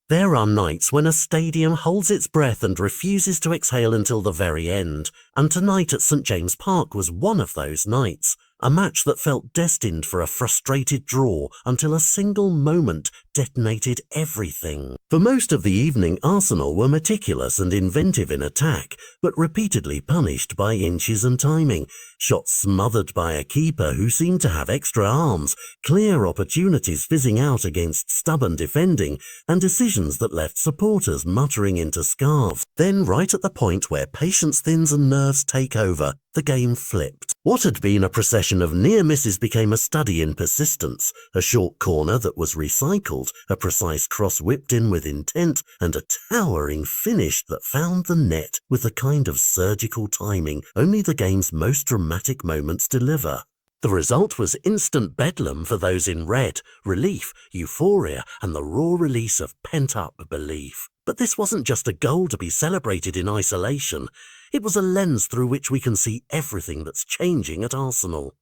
There are nights when a stadium holds its breath and refuses to exhale until the very end, and tonight at St James Park was one of those nights. A match that felt destined for a frustrated draw until a single moment detonated everything. For most of the evening, Arsenal were meticulous and inventive in attack, but repeatedly punished by inches and timing. Shots smothered by a keeper who seemed to have extra arms, clear opportunities fizzing out against stubborn defending, and decisions that left supporters muttering into scarves. Then, right at the point where patience thins and nerves take over, the game flipped. What had been a procession of near misses became a study in persistence, a short corner that was recycled, a precise cross whipped in with intent, and a towering finish that found the net with the kind of surgical timing only the game's most dramatic moments deliver. The result was instant bedlam for those in red, relief, euphoria, and the raw release of pent-up belief. But this wasn't just a goal to be celebrated in isolation. It was a lens through which we can see everything that's changing at Arsenal.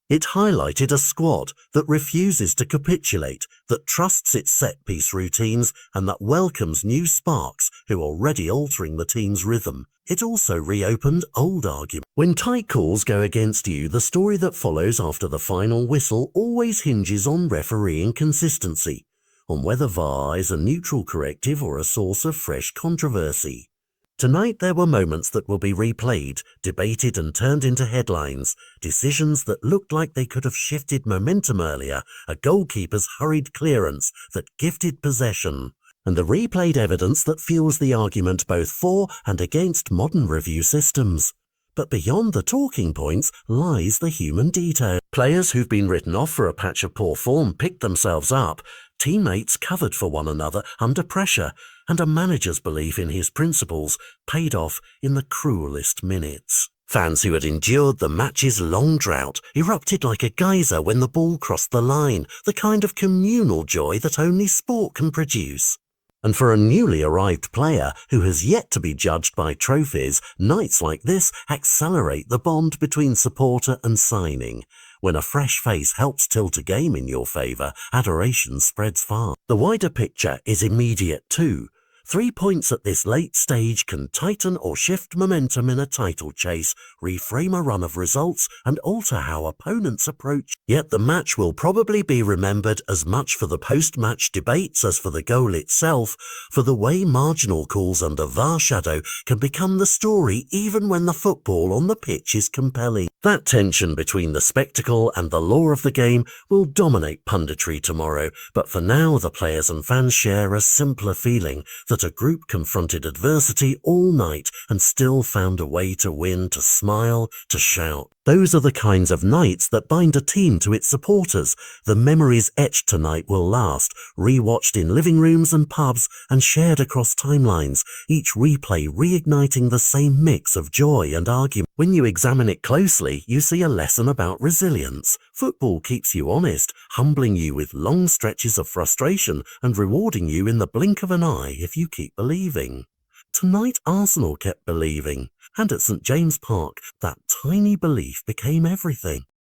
It highlighted a squad that refuses to capitulate, that trusts its set-piece routines, and that welcomes new sparks who are already altering the team's rhythm. It also reopened old arguments. When tight calls go against you, the story that follows after the final whistle always hinges on refereeing consistency, on whether VAR is a neutral corrective or a source of fresh controversy. Tonight there were moments that will be replayed, debated and turned into headlines, decisions that looked like they could have shifted momentum earlier, a goalkeeper's hurried clearance that gifted possession, and the replayed evidence that fuels the argument both for and against modern review systems. But beyond the talking points lies the human detail. Players who've been written off for a patch of poor form picked themselves up, teammates covered for one another under pressure, and a manager's belief in his principles paid off in the cruelest minutes. Fans who had endured the match's long drought erupted like a geyser when the ball crossed the line, the kind of communal joy that only sport can produce. And for a newly arrived player who has yet to be judged by trophies, nights like this accelerate the bond between supporter and signing. When a fresh face helps tilt a game in your favour, adoration spreads far. The wider picture is immediate too. 3 points at this late stage can tighten or shift momentum in a title chase, reframe a run of results, and alter how opponents approach. Yet the match will probably be remembered as much for the post-match debates as for the goal itself, for the way marginal calls under VAR shadow can become the story even when the football on the pitch is compelling. That tension between the spectacle and the law of the game will dominate punditry tomorrow, but for now the players and fans share a simpler feeling that a group confronted adversity all night and still found a way to win, to smile, to shout. Those are the kinds of nights that bind a team to its supporters. The memories etched tonight will last, rewatched in living rooms and pubs and shared across timelines, each replay reigniting the same mix of joy and argument. When you examine it closely, you see a lesson about resilience. Football keeps you honest, humbling you with long stretches of frustration and rewarding you in the blink of an eye if you keep believing. Tonight Arsenal kept believing, and at St James Park, that tiny belief became everything.